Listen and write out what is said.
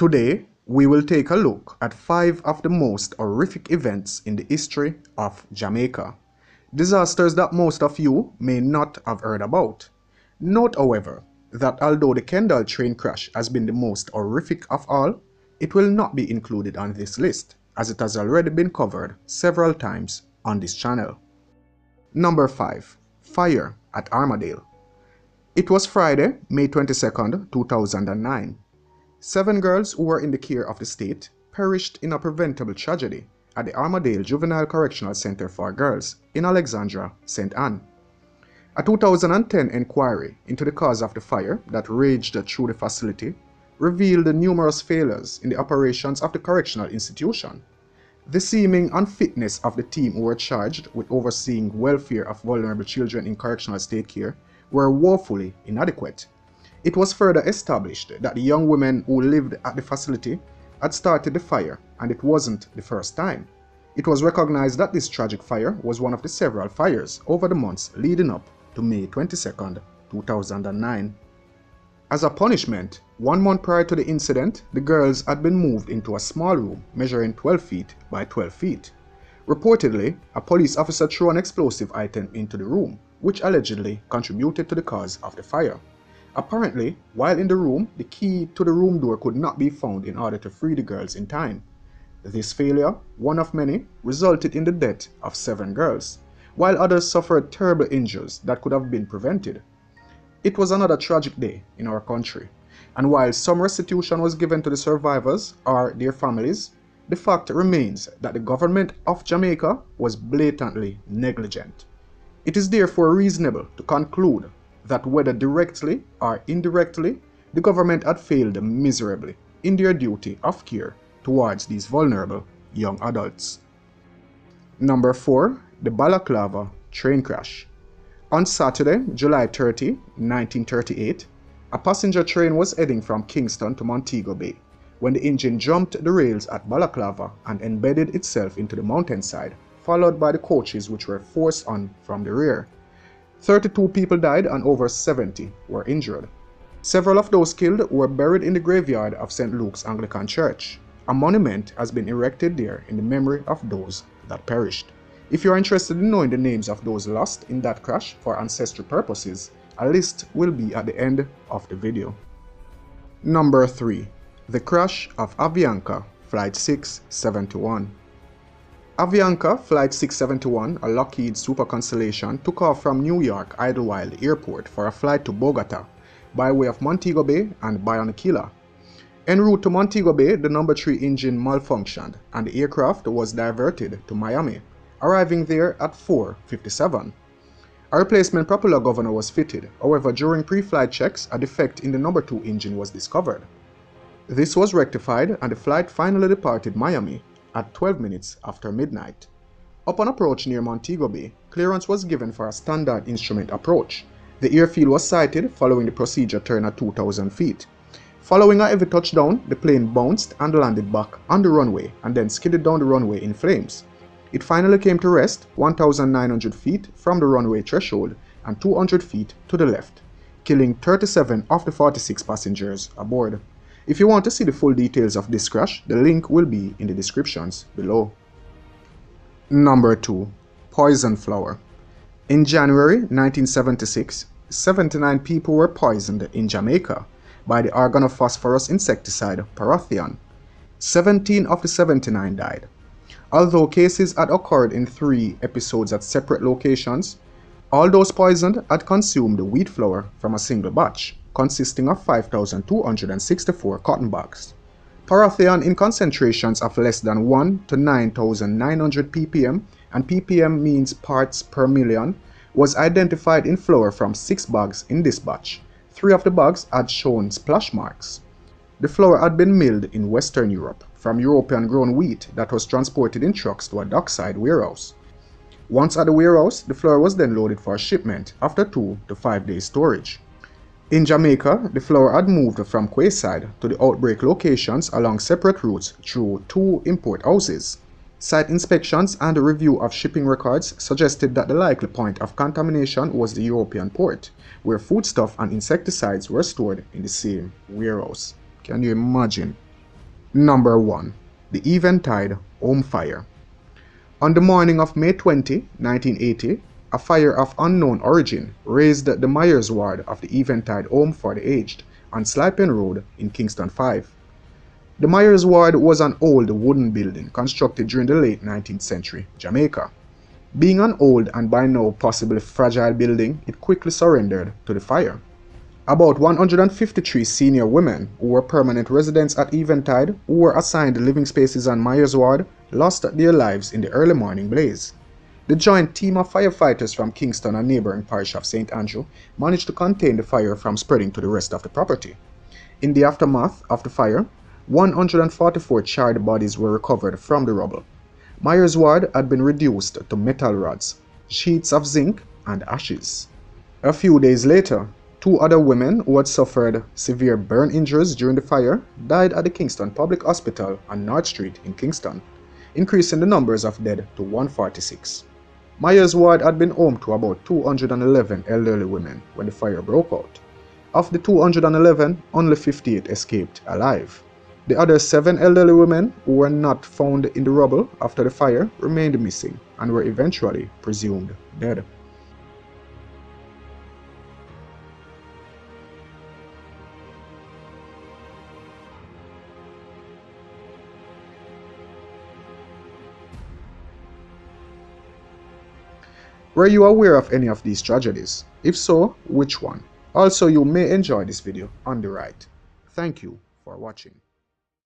Today, we will take a look at 5 of the most horrific events in the history of Jamaica. Disasters that most of you may not have heard about. Note, however, that although the Kendal train crash has been the most horrific of all, it will not be included on this list, as it has already been covered several times on this channel. Number 5. Fire at Armadale. It was Friday, May 22nd, 2009. 7 girls who were in the care of the state perished in a preventable tragedy at the Armadale Juvenile Correctional Center for Girls in Alexandra, St. Anne. A 2010 inquiry into the cause of the fire that raged through the facility revealed the numerous failures in the operations of the correctional institution. The seeming unfitness of the team who were charged with overseeing welfare of vulnerable children in correctional state care were woefully inadequate. It was further established that the young women who lived at the facility had started the fire, and it wasn't the first time. It was recognized that this tragic fire was one of the several fires over the months leading up to May 22nd, 2009. As a punishment, 1 month prior to the incident, the girls had been moved into a small room measuring 12 feet by 12 feet. Reportedly, a police officer threw an explosive item into the room, which allegedly contributed to the cause of the fire. Apparently, while in the room, the key to the room door could not be found in order to free the girls in time. This failure, one of many, resulted in the death of 7 girls, while others suffered terrible injuries that could have been prevented. It was another tragic day in our country, and while some restitution was given to the survivors or their families, the fact remains that the government of Jamaica was blatantly negligent. It is therefore reasonable to conclude that whether directly or indirectly, the government had failed miserably in their duty of care towards these vulnerable young adults. Number 4. The Balaclava train crash. On Saturday, July 30, 1938, a passenger train was heading from Kingston to Montego Bay when the engine jumped the rails at Balaclava and embedded itself into the mountainside, followed by the coaches which were forced on from the rear. 32 people died and over 70 were injured. Several of those killed were buried in the graveyard of St. Luke's Anglican Church. A monument has been erected there in the memory of those that perished. If you are interested in knowing the names of those lost in that crash for ancestry purposes, a list will be at the end of the video. Number 3. The crash of Avianca Flight 671. Avianca Flight 671, a Lockheed Super Constellation, took off from New York Idlewild Airport for a flight to Bogota by way of Montego Bay and Barranquilla. En route to Montego Bay, the number 3 engine malfunctioned and the aircraft was diverted to Miami, arriving there at 4:57. A replacement propeller governor was fitted. However, during pre-flight checks, a defect in the number 2 engine was discovered. This was rectified and the flight finally departed Miami at 12 minutes after midnight. Upon approach near Montego Bay, clearance was given for a standard instrument approach. The airfield was sighted following the procedure turn at 2,000 feet. Following a heavy touchdown, the plane bounced and landed back on the runway and then skidded down the runway in flames. It finally came to rest 1,900 feet from the runway threshold and 200 feet to the left, killing 37 of the 46 passengers aboard. If you want to see the full details of this crash, the link will be in the descriptions below. Number 2. Poison flower. In January 1976, 79 people were poisoned in Jamaica by the organophosphorus insecticide Parathion. 17 of the 79 died. Although cases had occurred in 3 episodes at separate locations, all those poisoned had consumed wheat flour from a single batch, consisting of 5,264 cotton bags. Parathion in concentrations of less than 1 to 9,900 ppm, and ppm means parts per million, was identified in flour from 6 bags in this batch. 3 of the bags had shown splash marks. The flour had been milled in Western Europe from European-grown wheat that was transported in trucks to a dockside warehouse. Once at the warehouse, the flour was then loaded for shipment after 2 to 5 days storage. In Jamaica, the flour had moved from quayside to the outbreak locations along separate routes through 2 import houses. Site inspections and a review of shipping records suggested that the likely point of contamination was the European port, where foodstuff and insecticides were stored in the same warehouse. Can you imagine? Number 1. The Eventide Home Fire. On the morning of May 20, 1980, a fire of unknown origin razed the Myers ward of the Eventide Home for the Aged on Sliping Road in Kingston 5. The Myers ward was an old wooden building constructed during the late 19th century Jamaica. Being an old and by now possibly fragile building, it quickly surrendered to the fire. About 153 senior women who were permanent residents at Eventide, who were assigned living spaces on Myers ward, lost their lives in the early morning blaze. The joint team of firefighters from Kingston and neighboring parish of St. Andrew managed to contain the fire from spreading to the rest of the property. In the aftermath of the fire, 144 charred bodies were recovered from the rubble. Myers ward had been reduced to metal rods, sheets of zinc, and ashes. A few days later, 2 other women who had suffered severe burn injuries during the fire died at the Kingston Public Hospital on North Street in Kingston, increasing the numbers of dead to 146. Myers ward had been home to about 211 elderly women when the fire broke out. Of the 211, only 58 escaped alive. The other 7 elderly women who were not found in the rubble after the fire remained missing and were eventually presumed dead. Were you aware of any of these tragedies? If so, which one? Also, you may enjoy this video on the right. Thank you for watching.